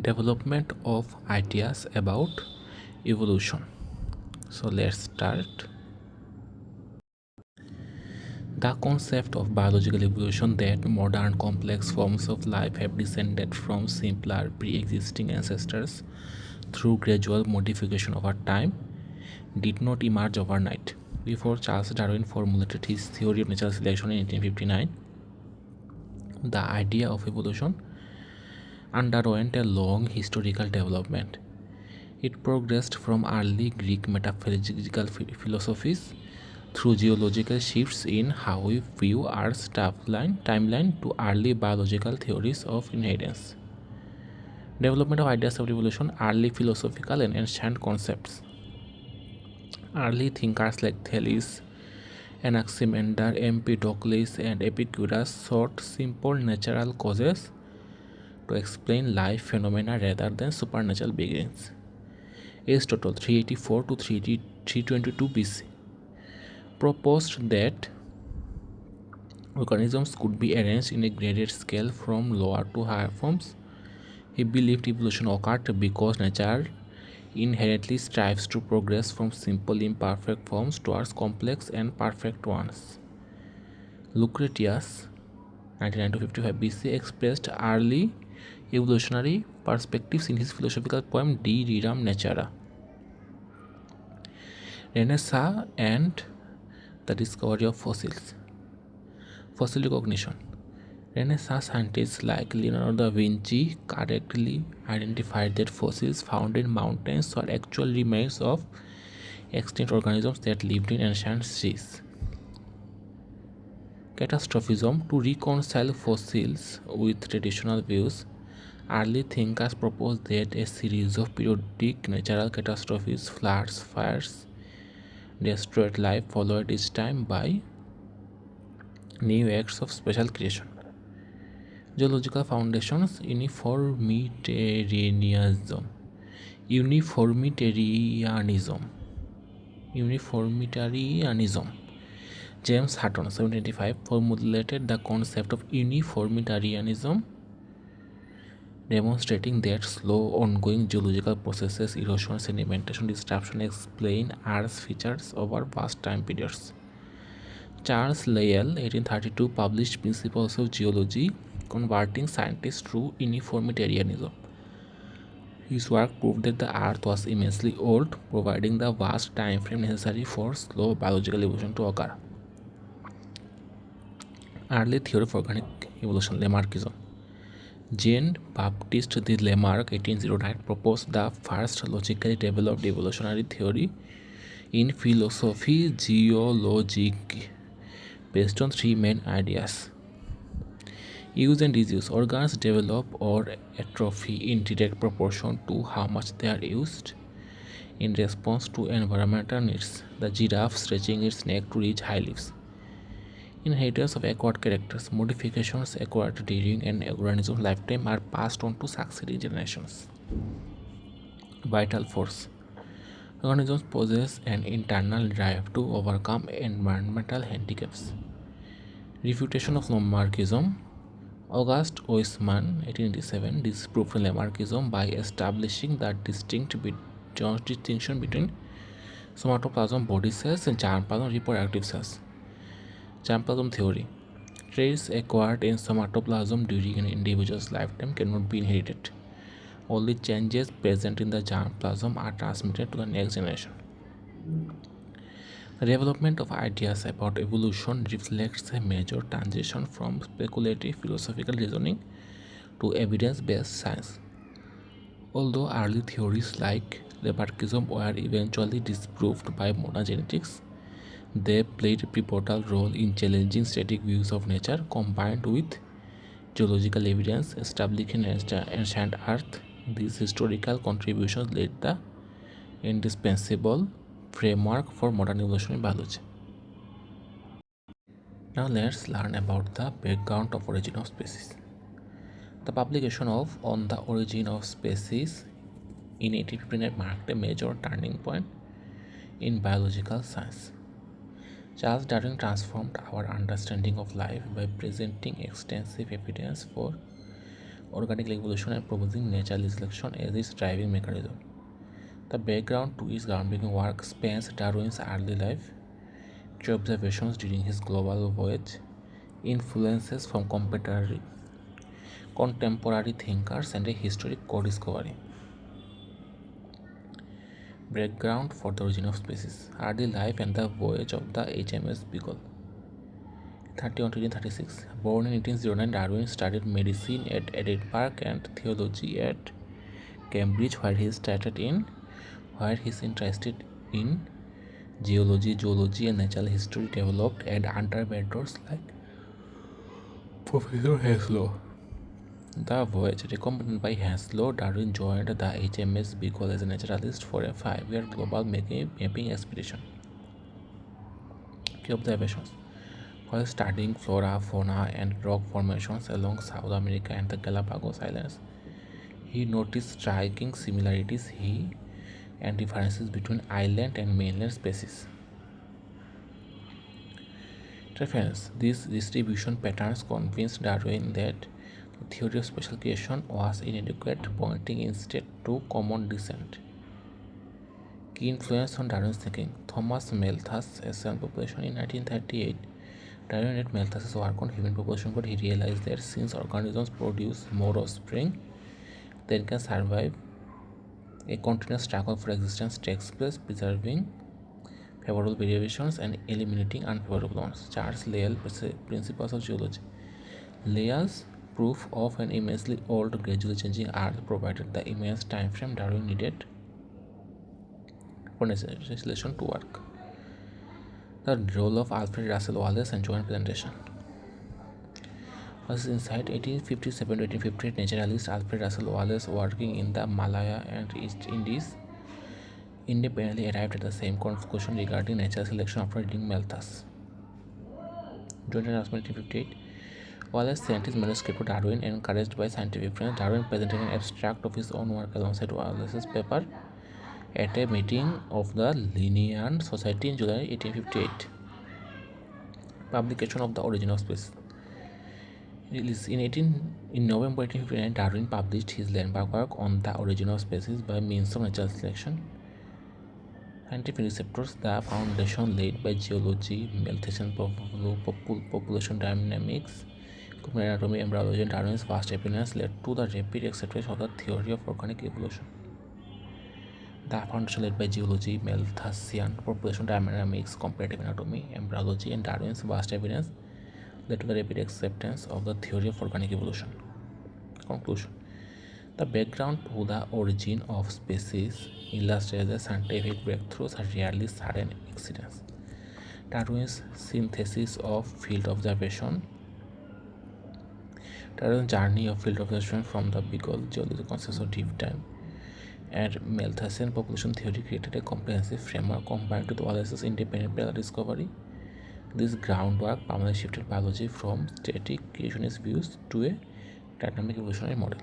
Development of ideas about evolution. So let's start. The concept of biological evolution, that modern complex forms of life have descended from simpler pre-existing ancestors through gradual modification over time, did not emerge overnight. Before Charles Darwin formulated his theory of natural selection in 1859, the idea of evolution underwent a long historical development. It progressed from early Greek metaphysical philosophies through geological shifts in how we view Earth's timeline to early biological theories of inheritance. Development of ideas of evolution, early philosophical and ancient concepts. Early thinkers like Thales, Anaximander, Empedocles, and Epicurus sought simple natural causes to explain life phenomena rather than supernatural beginnings. Aristotle 384 to 322 BC proposed that organisms could be arranged in a graded scale from lower to higher forms. He believed evolution occurred because nature inherently strives to progress from simple imperfect forms towards complex and perfect ones. Lucretius 99 to 55 BC expressed early evolutionary perspectives in his philosophical poem De Rerum Natura. Renaissance and the discovery of fossils. Fossil recognition. Renaissance scientists like Leonardo da Vinci correctly identified that fossils found in mountains were actual remains of extinct organisms that lived in ancient seas. Catastrophism. To reconcile fossils with traditional views, early thinkers proposed that a series of periodic natural catastrophes, floods, fires, destroyed life, followed each time by new acts of special creation. Geological foundations. Uniformitarianism. Uniformitarianism. James Hutton 1785 formulated the concept of uniformitarianism, demonstrating that slow ongoing geological processes, erosion, sedimentation, disruption explain Earth's features over vast time periods. Charles Lyell 1832 published Principles of Geology, converting scientists to uniformitarianism. His work proved that the Earth was immensely old, providing the vast time frame necessary for slow biological evolution to occur. Early theory of organic evolution, Lamarckism. Jean-Baptiste de Lamarck 1809 proposed the first logically developed evolutionary theory in philosophy géologique based on three main ideas. Use and disuse. Organs develop or atrophy in direct proportion to how much they are used. In response to environmental needs, the giraffe stretching its neck to reach high leaves. Inheritance of acquired characters. Modifications acquired during an organism's lifetime are passed on to succeeding generations. Vital force. Organisms possess an internal drive to overcome environmental handicaps. Refutation of Lamarckism. August Weismann 1887 disproved Lamarckism by establishing the distinction between somatoplasm body cells and germplasm reproductive cells. Germplasm theory. Traits acquired in somatoplasm during an individual's lifetime cannot be inherited. Only changes present in the germplasm are transmitted to the next generation. The development of ideas about evolution reflects a major transition from speculative philosophical reasoning to evidence-based science. Although early theories like Lamarckism were eventually disproved by modern genetics, they played a pivotal role in challenging static views of nature combined with geological evidence establishing ancient Earth. These historical contributions laid the indispensable framework for modern evolutionary biology. Now let's learn about the background of origin of species. The publication of On the Origin of Species in 1859 marked a major turning point in biological science. Charles Darwin transformed our understanding of life by presenting extensive evidence for organic evolution and proposing natural selection as its driving mechanism. The background to his groundbreaking work spans Darwin's early life, key observations during his global voyage, influences from contemporary thinkers, and a historic co-discovery. Background for the origin of species, early life and the voyage of the HMS Beagle. 31 to 1836. Born in 1809, Darwin studied medicine at Edinburgh and theology at Cambridge, where he is interested in geology, zoology, and natural history developed, and under mentors like Professor Henslow. The voyage, recommended by Henslow, Darwin joined the HMS Beagle as a naturalist for a 5-year global mapping expedition. Key observations. While studying flora, fauna, and rock formations along South America and the Galapagos Islands, he noticed striking similarities and differences between island and mainland species. Reference. These distribution patterns convinced Darwin that the theory of special creation was inadequate, pointing instead to common descent. Key influence on Darwin's thinking. Thomas Malthus' Essay on Population in 1938. Darwin read Malthus's work on human population, but he realized that since organisms produce more offspring than can survive, a continuous struggle for existence takes place, preserving favorable variations and eliminating unfavorable ones. Charles Lyell, Principles of Geology. Lyell's proof of an immensely old, gradually changing Earth provided the immense time frame Darwin needed for legislation to work. The role of Alfred Russel Wallace and joint presentation. Was inside 1857 to 1858, naturalist Alfred Russel Wallace, working in the Malaya and East Indies, independently arrived at the same conclusion regarding natural selection after reading Malthus. Joint announcement 1858. Wallace sent his manuscript to Darwin, encouraged by scientific friends. Darwin presented an abstract of his own work alongside Wallace's paper at a meeting of the Linnean Society in July 1858. Publication of The Origin of Species. In November 1859, Darwin published his landmark work on the origin of species by means of natural selection. Scientific receptors, the foundation laid by geology, Malthusian population dynamics, marine anatomy, embryology, and Darwin's vast evidence led to the rapid acceptance of the theory of organic evolution. The foundation laid by geology, Malthusian population dynamics, comparative anatomy, embryology, and Darwin's vast evidence led to the rapid acceptance of the theory of organic evolution. Conclusion. The background to the origin of species illustrates that scientific breakthroughs are rarely sudden accidents. Darwin's synthesis of field observation, Darwin's journey of field observation from the Beagle geology concepts of deep time, and Malthusian population theory created a comprehensive framework combined with Wallace's independent parallel discovery. This groundwork permanently shifted biology from static creationist views to a dynamic evolutionary model.